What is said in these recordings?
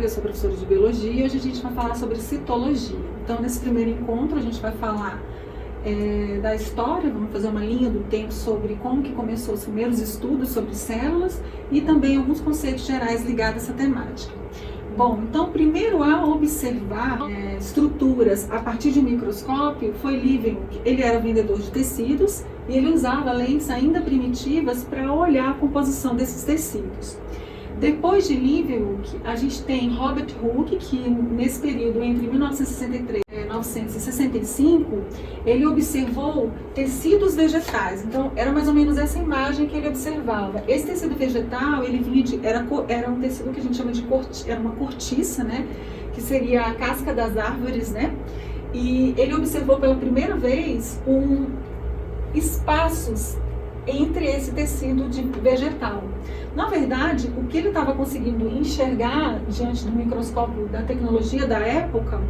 eu sou professora de biologia e hoje a gente vai falar sobre citologia. Então, nesse primeiro encontro, a gente vai falar da história, vamos fazer uma linha do tempo sobre como que começou os primeiros estudos sobre células e também alguns conceitos gerais ligados a essa temática. Bom, então, primeiro a observar estruturas a partir de um microscópio foi Leeuwenhoek. Ele era vendedor de tecidos e ele usava lentes ainda primitivas para olhar a composição desses tecidos. Depois de Leeuwenhoek, a gente tem Robert Hooke, que nesse período entre 1963 e 1965, ele observou tecidos vegetais. Então, era mais ou menos essa imagem que ele observava. Esse tecido vegetal, ele vinha era um tecido que a gente chama de era uma cortiça, né? Que seria a casca das árvores, né? E ele observou pela primeira vez espaços entre esse tecido vegetal. Na verdade, o que ele estava conseguindo enxergar diante do microscópio da tecnologia da época,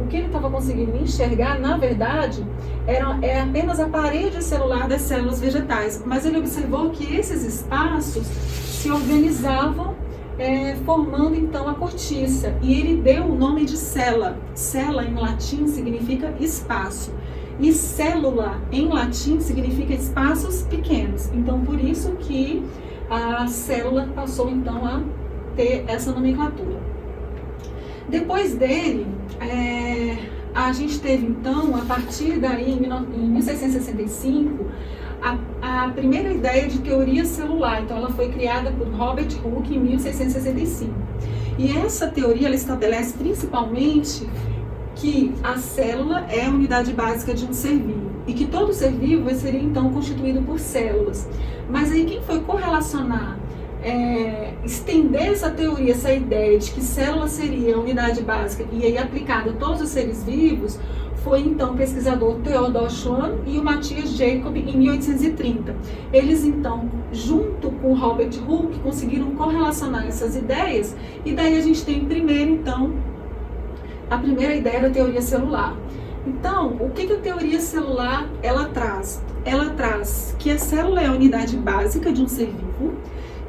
o que ele estava conseguindo enxergar, na verdade, é apenas a parede celular das células vegetais. Mas ele observou que esses espaços se organizavam formando então a cortiça. E ele deu o nome de cella. Cella em latim significa espaço. E célula em latim significa espaços pequenos. Então, por isso que a célula passou então a ter essa nomenclatura. Depois dele, a gente teve então, a partir daí, em 1665, a primeira ideia de teoria celular. Então, ela foi criada por Robert Hooke em 1665. E essa teoria ela estabelece principalmente que a célula é a unidade básica de um ser vivo e que todo ser vivo seria então constituído por células. Mas aí quem foi correlacionar, estender essa teoria, essa ideia de que célula seria a unidade básica e aí aplicada a todos os seres vivos, foi então o pesquisador Theodor Schwann e o Matthias Jacob em 1830. Eles então, junto com Robert Hooke, conseguiram correlacionar essas ideias e daí a gente tem primeiro então a primeira ideia da teoria celular. Então, o que a teoria celular ela traz? Ela traz que a célula é a unidade básica de um ser vivo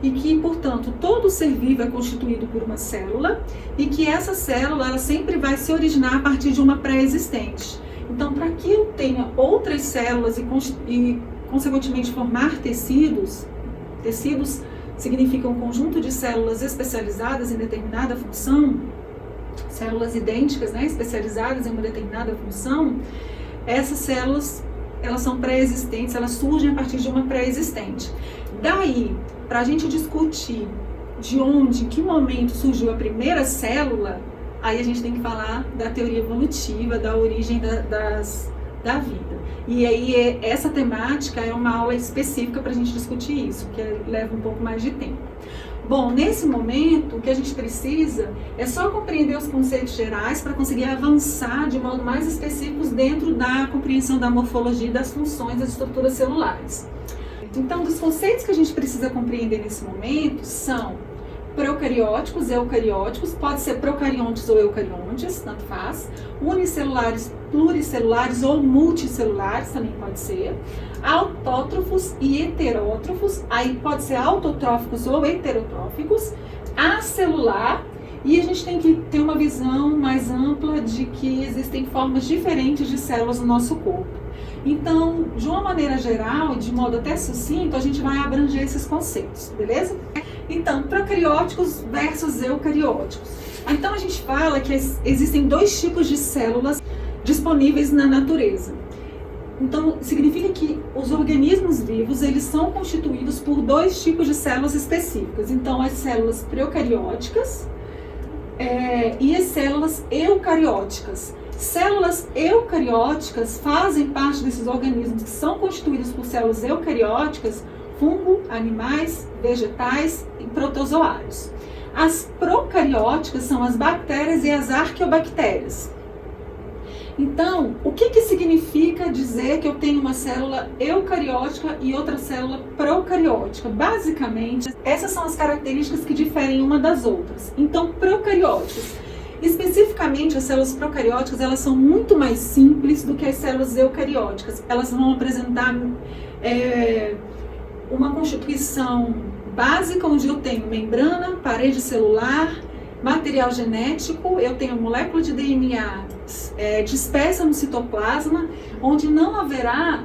e que, portanto, todo ser vivo é constituído por uma célula e que essa célula ela sempre vai se originar a partir de uma pré-existente. Então, para que eu tenha outras células e consequentemente, formar tecidos significa um conjunto de células especializadas em determinada função, células idênticas, né, especializadas em uma determinada função, essas células, elas são pré-existentes, elas surgem a partir de uma pré-existente. Daí, para a gente discutir em que momento surgiu a primeira célula, aí a gente tem que falar da teoria evolutiva, da origem da vida. E aí, essa temática é uma aula específica para a gente discutir isso, que leva um pouco mais de tempo. Bom, nesse momento, o que a gente precisa é só compreender os conceitos gerais para conseguir avançar de modo mais específico dentro da compreensão da morfologia e das funções das estruturas celulares. Então, dos conceitos que a gente precisa compreender nesse momento são procarióticos, eucarióticos, pode ser procariontes ou eucariontes, tanto faz, unicelulares, pluricelulares ou multicelulares, também pode ser, autótrofos e heterótrofos, aí pode ser autotróficos ou heterotróficos, acelular, e a gente tem que ter uma visão mais ampla de que existem formas diferentes de células no nosso corpo. Então, de uma maneira geral, de modo até sucinto, a gente vai abranger esses conceitos, beleza? Então, procarióticos versus eucarióticos. Então, a gente fala que existem dois tipos de células disponíveis na natureza. Então, significa que os organismos vivos, eles são constituídos por dois tipos de células específicas. Então, as células procarióticas e as células eucarióticas. Células eucarióticas fazem parte desses organismos que são constituídos por células eucarióticas, fungo, animais, vegetais e protozoários. As procarióticas são as bactérias e as arqueobactérias. Então, o que significa dizer que eu tenho uma célula eucariótica e outra célula procariótica? Basicamente, essas são as características que diferem uma das outras. Então, procarióticas. Especificamente, as células procarióticas, elas são muito mais simples do que as células eucarióticas. Elas vão apresentar uma constituição básica, onde eu tenho membrana, parede celular, material genético, eu tenho molécula de DNA dispersa no citoplasma, onde não haverá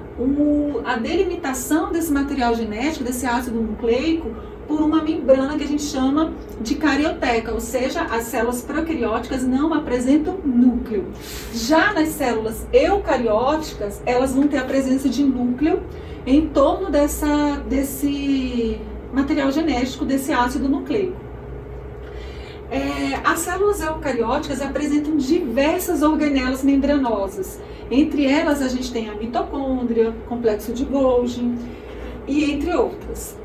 a delimitação desse material genético, desse ácido nucleico, por uma membrana que a gente chama de carioteca, ou seja, as células procarióticas não apresentam núcleo. Já nas células eucarióticas, elas vão ter a presença de núcleo em torno desse material genético, desse ácido nucleico. As células eucarióticas apresentam diversas organelas membranosas. Entre elas, a gente tem a mitocôndria, complexo de Golgi e entre outras.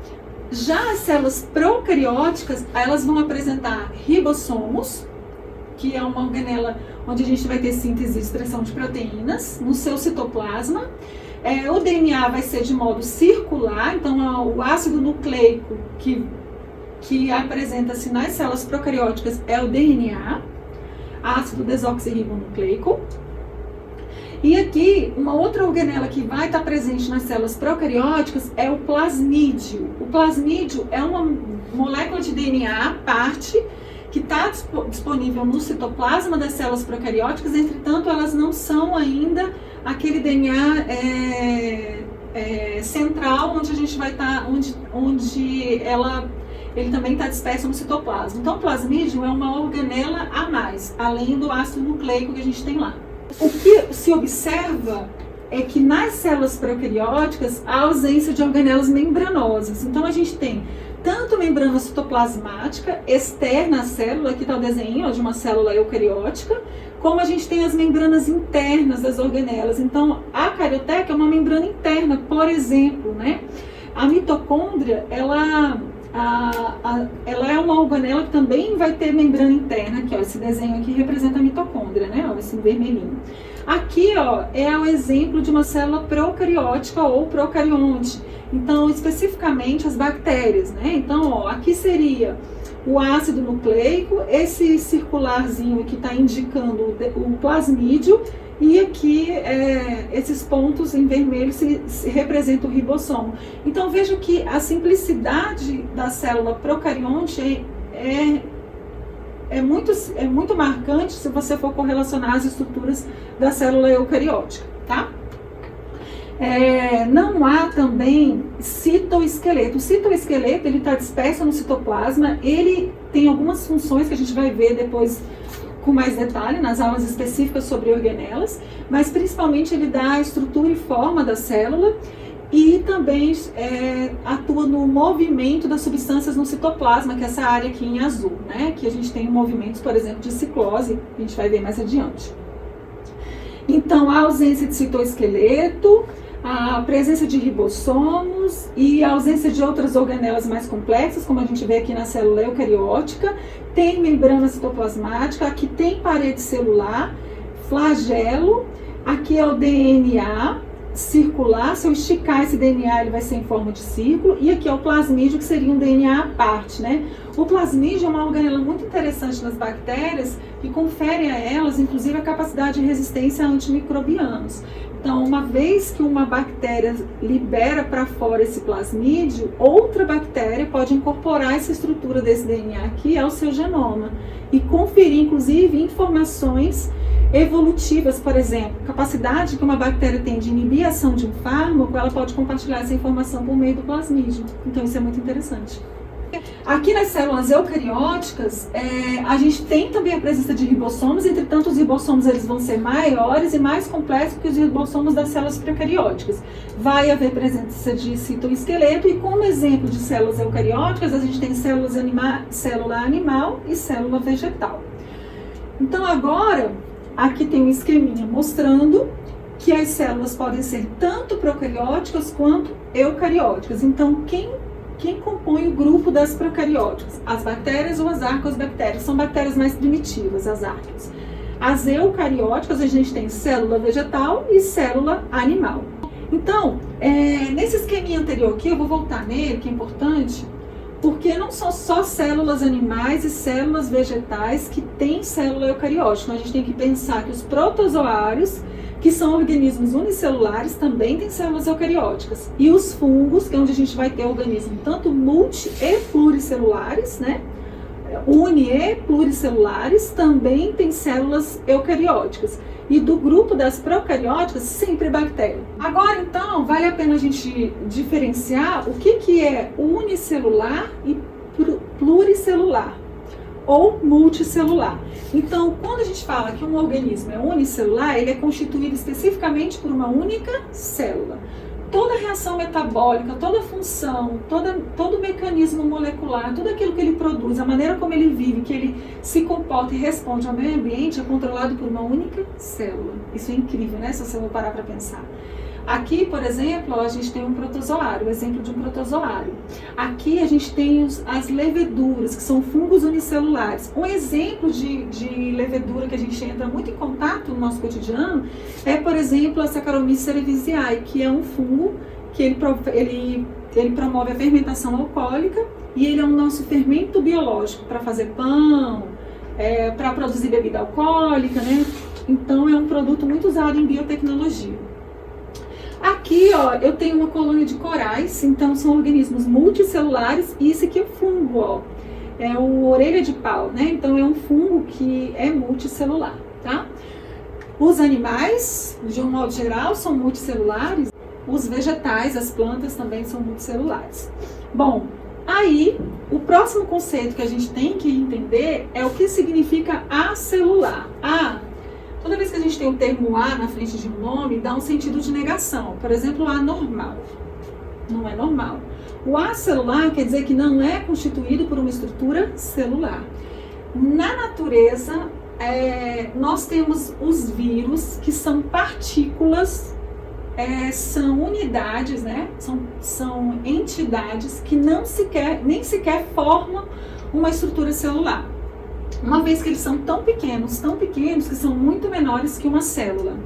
Já as células procarióticas, elas vão apresentar ribossomos, que é uma organela onde a gente vai ter síntese e expressão de proteínas no seu citoplasma. O DNA vai ser de modo circular, então o ácido nucleico que apresenta-se nas células procarióticas é o DNA, ácido desoxirribonucleico. E aqui, uma outra organela que vai estar presente nas células procarióticas é o plasmídio. O plasmídio é uma molécula de DNA à parte que está disponível no citoplasma das células procarióticas, entretanto, elas não são ainda aquele DNA central, onde a gente vai estar, ele também está disperso no citoplasma. Então, o plasmídio é uma organela a mais, além do ácido nucleico que a gente tem lá. O que se observa é que nas células procarióticas há ausência de organelas membranosas. Então, a gente tem tanto membrana citoplasmática externa à célula, aqui está o desenho de uma célula eucariótica, como a gente tem as membranas internas das organelas. Então, a carioteca é uma membrana interna, por exemplo, né? A mitocôndria, ela é uma organela que também vai ter membrana interna, aqui, ó, esse desenho aqui representa a mitocôndria, né, ó, esse vermelhinho. Aqui, ó, é o exemplo de uma célula procariótica ou procarionte. Então, especificamente as bactérias, né? Então, ó, aqui seria o ácido nucleico, esse circularzinho que está indicando o plasmídio, e aqui esses pontos em vermelho se representam o ribossomo. Então veja que a simplicidade da célula procarionte é muito marcante se você for correlacionar as estruturas da célula eucariótica, tá? Não há também citoesqueleto. O citoesqueleto ele está disperso no citoplasma, ele tem algumas funções que a gente vai ver depois com mais detalhe nas aulas específicas sobre organelas, mas principalmente ele dá a estrutura e forma da célula e também atua no movimento das substâncias no citoplasma, que é essa área aqui em azul, né? Que a gente tem movimentos, por exemplo, de ciclose, que a gente vai ver mais adiante. Então, a ausência de citoesqueleto, a presença de ribossomos e a ausência de outras organelas mais complexas, como a gente vê aqui na célula eucariótica, tem membrana citoplasmática, aqui tem parede celular, flagelo, aqui é o DNA circular, se eu esticar esse DNA ele vai ser em forma de círculo, e aqui é o plasmídio, que seria um DNA à parte, né? O plasmídio é uma organela muito interessante nas bactérias, que confere a elas, inclusive, a capacidade de resistência a antimicrobianos. Então, uma vez que uma bactéria libera para fora esse plasmídio, outra bactéria pode incorporar essa estrutura desse DNA aqui ao seu genoma e conferir, inclusive, informações evolutivas, por exemplo, capacidade que uma bactéria tem de inibir a ação de um fármaco, ela pode compartilhar essa informação por meio do plasmídio. Então, isso é muito interessante. Aqui nas células eucarióticas, a gente tem também a presença de ribossomos, entretanto os ribossomos eles vão ser maiores e mais complexos que os ribossomos das células procarióticas. Vai haver presença de citoesqueleto e como exemplo de células eucarióticas, a gente tem célula animal e célula vegetal. Então agora, aqui tem um esqueminha mostrando que as células podem ser tanto procarióticas quanto eucarióticas. Então quem compõe o grupo das procarióticas? As bactérias ou as arqueobactérias? São bactérias mais primitivas, as arqueas. As eucarióticas, a gente tem célula vegetal e célula animal. Então, nesse esqueminha anterior aqui, eu vou voltar nele, que é importante, porque não são só células animais e células vegetais que têm célula eucariótica. Então, a gente tem que pensar que os protozoários, que são organismos unicelulares, também têm células eucarióticas. E os fungos, que é onde a gente vai ter organismos tanto multi e pluricelulares, né? uni e pluricelulares, também tem células eucarióticas. E do grupo das procarióticas, sempre bactéria. Agora, então, vale a pena a gente diferenciar o que é unicelular e pluricelular ou multicelular. Então, quando a gente fala que um organismo é unicelular, ele é constituído especificamente por uma única célula. Toda reação metabólica, toda função, todo mecanismo molecular, tudo aquilo que ele produz, a maneira como ele vive, que ele se comporta e responde ao meio ambiente é controlado por uma única célula. Isso é incrível, né? Se você for parar para pensar. Aqui, por exemplo, a gente tem um protozoário, o exemplo de um protozoário. Aqui a gente tem as leveduras, que são fungos unicelulares. Um exemplo de levedura que a gente entra muito em contato no nosso cotidiano é, por exemplo, a Saccharomyces cerevisiae, que é um fungo que ele promove a fermentação alcoólica e ele é o nosso fermento biológico para fazer pão, para produzir bebida alcoólica, né? Então é um produto muito usado em biotecnologia. Aqui, ó, eu tenho uma colônia de corais, então são organismos multicelulares, e esse aqui é o fungo, ó, é o orelha de pau, né? Então é um fungo que é multicelular, tá? Os animais, de um modo geral, são multicelulares, os vegetais, as plantas também são multicelulares. Bom, aí o próximo conceito que a gente tem que entender é o que significa acelular. Toda vez que a gente tem o termo A na frente de um nome, dá um sentido de negação. Por exemplo, anormal. Não é normal. O acelular quer dizer que não é constituído por uma estrutura celular. Na natureza, nós temos os vírus, que são partículas, são unidades, né? São entidades que nem sequer formam uma estrutura celular. Uma vez que eles são tão pequenos, que são muito menores que uma célula.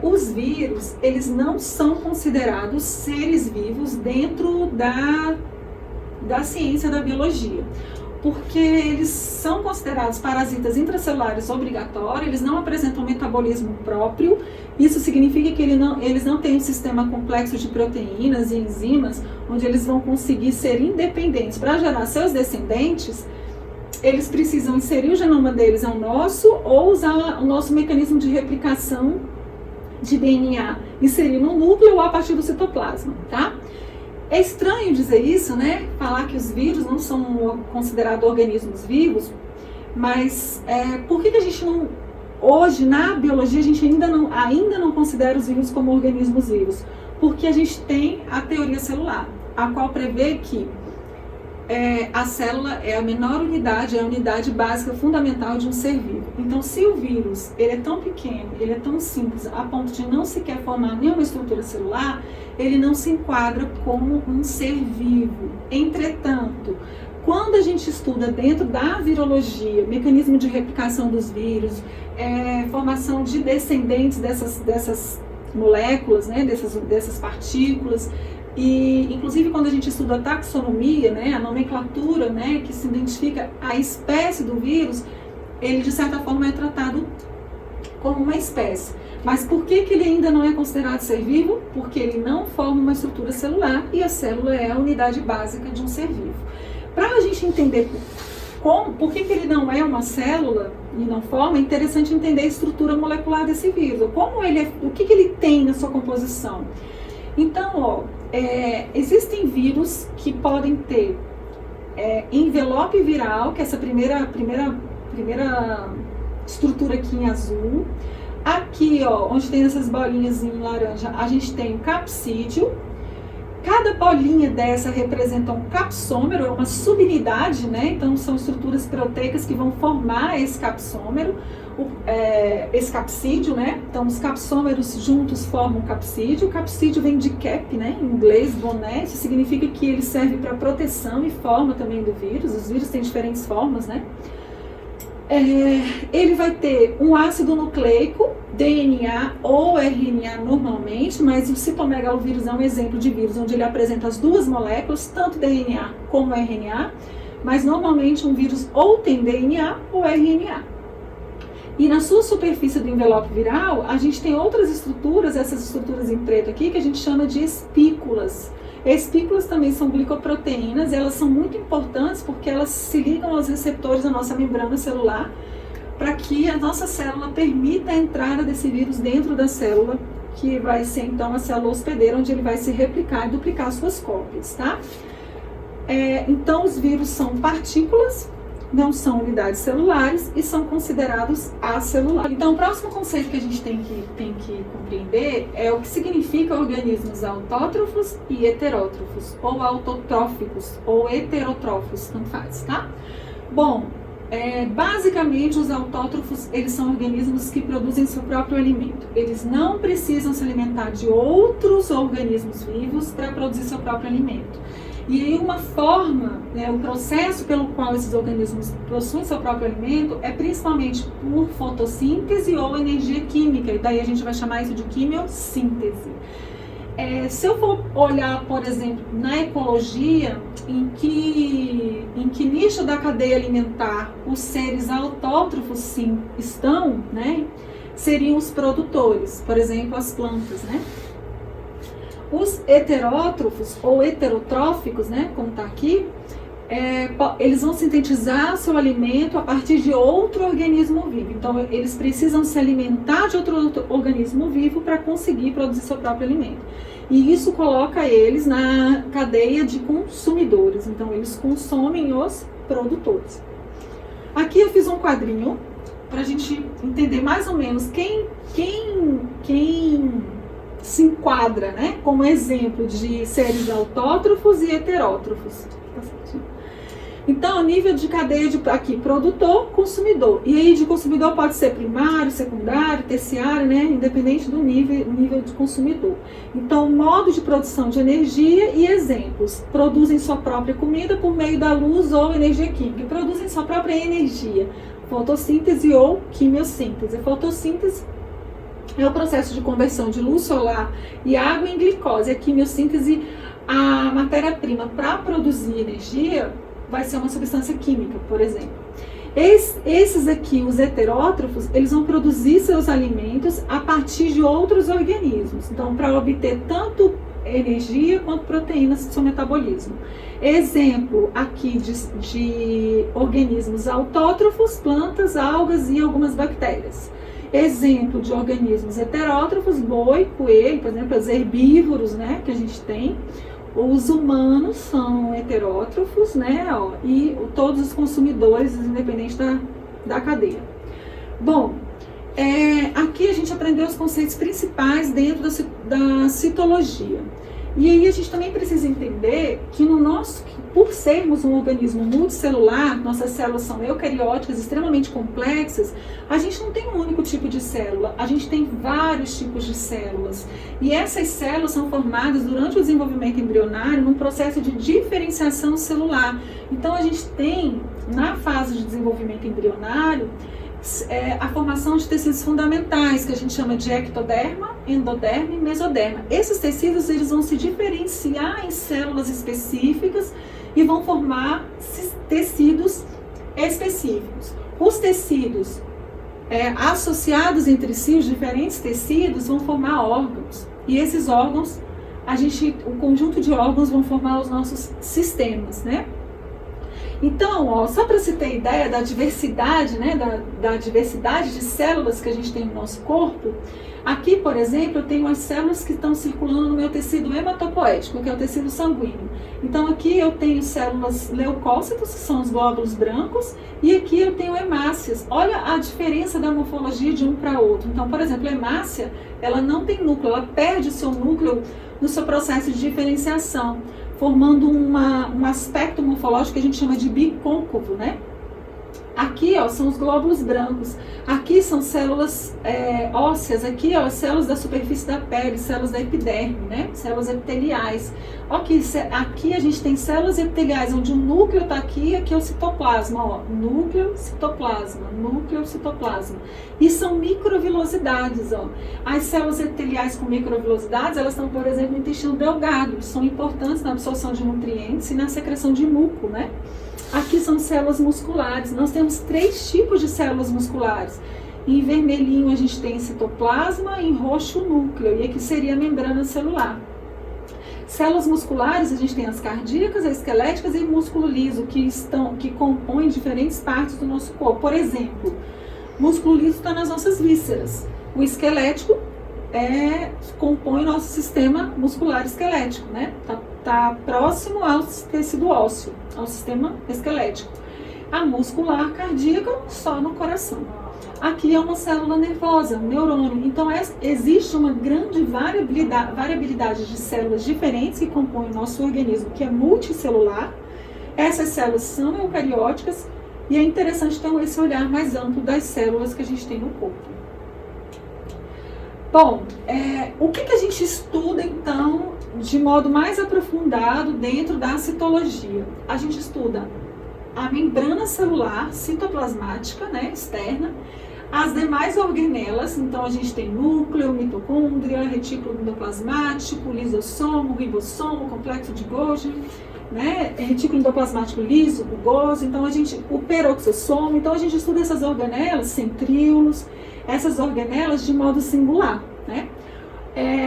Os vírus, eles não são considerados seres vivos dentro da ciência da biologia, porque eles são considerados parasitas intracelulares obrigatórios, eles não apresentam metabolismo próprio. Isso significa que eles não têm um sistema complexo de proteínas e enzimas, onde eles vão conseguir ser independentes. Para gerar seus descendentes, eles precisam inserir o genoma deles ao nosso, ou usar o nosso mecanismo de replicação de DNA, inserir no núcleo ou a partir do citoplasma, tá? É estranho dizer isso, né? Falar que os vírus não são considerados organismos vivos, mas por que a gente não... Hoje, na biologia, a gente ainda não considera os vírus como organismos vivos, porque a gente tem a teoria celular, a qual prevê que a célula é a menor unidade, é a unidade básica fundamental de um ser vivo. Então, se o vírus ele é tão pequeno, ele é tão simples, a ponto de não sequer formar nenhuma estrutura celular, ele não se enquadra como um ser vivo. Entretanto, quando a gente estuda dentro da virologia, mecanismo de replicação dos vírus, formação de descendentes dessas moléculas, né, dessas partículas, e inclusive quando a gente estuda a taxonomia, né, a nomenclatura, né, que se identifica a espécie do vírus, ele de certa forma é tratado como uma espécie. Mas por que ele ainda não é considerado ser vivo? Porque ele não forma uma estrutura celular, e a célula é a unidade básica de um ser vivo. Para a gente entender por que ele não é uma célula e não forma, é interessante entender a estrutura molecular desse vírus, o que ele tem na sua composição. Então, existem vírus que podem ter envelope viral, que é essa primeira estrutura aqui em azul. Aqui, onde tem essas bolinhas em laranja, a gente tem o capsídeo. Cada bolinha dessa representa um capsômero, é uma subunidade, né? Então são estruturas proteicas que vão formar esse capsômero, esse capsídeo, né? Então os capsômeros juntos formam o capsídeo. O capsídeo vem de cap, né? Em inglês, boné, isso significa que ele serve para proteção e forma também do vírus. Os vírus têm diferentes formas, né? Ele vai ter um ácido nucleico, DNA ou RNA normalmente, mas o citomegalovírus é um exemplo de vírus onde ele apresenta as duas moléculas, tanto DNA como RNA, mas normalmente um vírus ou tem DNA ou RNA. E na sua superfície do envelope viral, a gente tem outras estruturas, essas estruturas em preto aqui, que a gente chama de espículas. Espículas também são glicoproteínas, elas são muito importantes porque elas se ligam aos receptores da nossa membrana celular para que a nossa célula permita a entrada desse vírus dentro da célula, que vai ser então a célula hospedeira, onde ele vai se replicar e duplicar suas cópias, tá? Então, os vírus são partículas, não são unidades celulares e são considerados acelulares. Então, o próximo conceito que a gente tem que compreender é o que significa organismos autótrofos e heterótrofos, ou autotróficos, ou heterotróficos, tanto faz, tá? Bom, basicamente os autótrofos, eles são organismos que produzem seu próprio alimento. Eles não precisam se alimentar de outros organismos vivos para produzir seu próprio alimento. E aí uma forma, o processo pelo qual esses organismos possuem seu próprio alimento é principalmente por fotossíntese ou energia química, e daí a gente vai chamar isso de quimiossíntese. Se eu for olhar, por exemplo, na ecologia, em que nicho da cadeia alimentar os seres autótrofos sim estão, né, seriam os produtores, por exemplo, as plantas, né? Os heterótrofos ou heterotróficos, né, como está aqui, eles vão sintetizar seu alimento a partir de outro organismo vivo. Então, eles precisam se alimentar de outro organismo vivo para conseguir produzir seu próprio alimento. E isso coloca eles na cadeia de consumidores. Então, eles consomem os produtores. Aqui eu fiz um quadrinho para a gente entender mais ou menos quem se enquadra, né, como exemplo de seres autótrofos e heterótrofos. Então, a nível de cadeia aqui, produtor, consumidor. E aí de consumidor pode ser primário, secundário, terciário, né, independente do nível de consumidor. Então, modo de produção de energia e exemplos. Produzem sua própria comida por meio da luz ou energia química. Produzem sua própria energia. Fotossíntese ou quimiossíntese. Fotossíntese é o processo de conversão de luz solar e água em glicose. A quimiossíntese, a matéria-prima para produzir energia vai ser uma substância química, por exemplo. Esses aqui, os heterótrofos, eles vão produzir seus alimentos a partir de outros organismos. Então, para obter tanto energia quanto proteínas do seu metabolismo. Exemplo aqui de organismos autótrofos, plantas, algas e algumas bactérias. Exemplo de organismos heterótrofos, boi, coelho, por exemplo, os herbívoros, né, que a gente tem. Os humanos são heterótrofos, né, e todos os consumidores, independente da cadeia. Bom, aqui a gente aprendeu os conceitos principais dentro da citologia. E aí a gente também precisa entender que por sermos um organismo multicelular, nossas células são eucarióticas, extremamente complexas, a gente não tem um único tipo de célula, a gente tem vários tipos de células. E essas células são formadas durante o desenvolvimento embrionário num processo de diferenciação celular. Então a gente tem, na fase de desenvolvimento embrionário, a formação de tecidos fundamentais, que a gente chama de ectoderma, endoderma e mesoderma. Esses tecidos, eles vão se diferenciar em células específicas e vão formar tecidos específicos. Os tecidos associados entre si, os diferentes tecidos, vão formar órgãos. E esses órgãos, o conjunto de órgãos vão formar os nossos sistemas, né? Então, só para você ter ideia da diversidade, né, da diversidade de células que a gente tem no nosso corpo, aqui, por exemplo, eu tenho as células que estão circulando no meu tecido hematopoético, que é o tecido sanguíneo. Então, aqui eu tenho células leucócitos, que são os glóbulos brancos, e aqui eu tenho hemácias. Olha a diferença da morfologia de um para outro. Então, por exemplo, a hemácia, ela não tem núcleo, ela perde o seu núcleo no seu processo de diferenciação, formando um aspecto morfológico que a gente chama de bicôncavo, né? Aqui, são os glóbulos brancos. Aqui são células ósseas. Aqui, as células da superfície da pele, células da epiderme, né? Células epiteliais. Aqui a gente tem células epiteliais, onde o núcleo está aqui, aqui é o citoplasma, núcleo, citoplasma, núcleo, citoplasma. E são microvilosidades, As células epiteliais com microvilosidades, elas estão, por exemplo, no intestino delgado, são importantes na absorção de nutrientes e na secreção de muco, né? Aqui são células musculares. Nós temos 3 tipos de células musculares. Em vermelhinho a gente tem citoplasma, em roxo o núcleo, e aqui seria a membrana celular. Células musculares, a gente tem as cardíacas, as esqueléticas e músculo liso, que compõem diferentes partes do nosso corpo. Por exemplo, músculo liso está nas nossas vísceras. O esquelético compõe o nosso sistema muscular esquelético, né? Tá próximo ao tecido ósseo, ao sistema esquelético. A muscular cardíaca só no coração. Aqui é uma célula nervosa, um neurônio. Então, existe uma grande variabilidade de células diferentes que compõem o nosso organismo, que é multicelular. Essas células são eucarióticas e é interessante ter esse olhar mais amplo das células que a gente tem no corpo. Bom, o que a gente estuda, então, de modo mais aprofundado dentro da citologia? A gente estuda a membrana celular citoplasmática, né, externa, as demais organelas. Então a gente tem núcleo, mitocôndria, retículo endoplasmático, lisossomo, ribossomo, complexo de Golgi, né, retículo endoplasmático liso, rugoso, então o peroxissomo. Então a gente estuda essas organelas, centríolos, essas organelas de modo singular, né?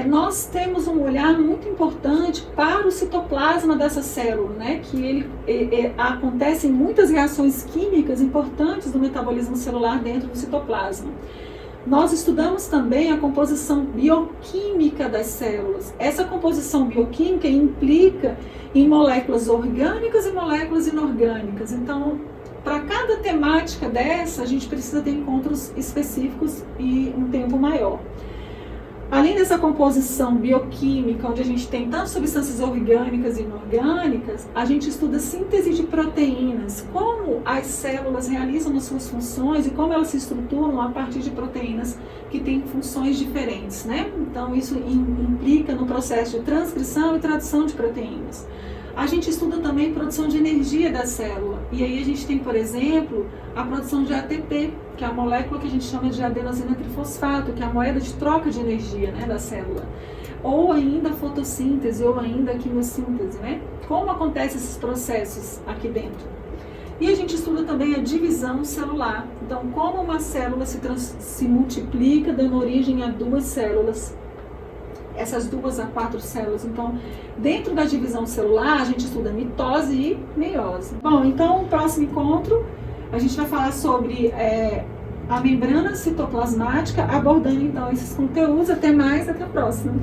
Nós temos um olhar muito importante para o citoplasma dessa célula, né? Que acontecem muitas reações químicas importantes do metabolismo celular dentro do citoplasma. Nós estudamos também a composição bioquímica das células. Essa composição bioquímica implica em moléculas orgânicas e moléculas inorgânicas. Então, para cada temática dessa, a gente precisa ter encontros específicos e um tempo maior. Além dessa composição bioquímica, onde a gente tem tanto substâncias orgânicas e inorgânicas, a gente estuda síntese de proteínas, como as células realizam as suas funções e como elas se estruturam a partir de proteínas que têm funções diferentes, né? Então, isso implica no processo de transcrição e tradução de proteínas. A gente estuda também produção de energia da célula. E aí a gente tem, por exemplo, a produção de ATP, que é a molécula que a gente chama de adenosina trifosfato, que é a moeda de troca de energia, né, da célula. Ou ainda fotossíntese, ou ainda quimiossíntese, né? Como acontecem esses processos aqui dentro. E a gente estuda também a divisão celular. Então, como uma célula se multiplica, dando origem a duas células. Essas 2 a 4 células. Então, dentro da divisão celular, a gente estuda mitose e meiose. Bom, então, no próximo encontro, a gente vai falar sobre a membrana citoplasmática, abordando, então, esses conteúdos. Até mais, até a próxima.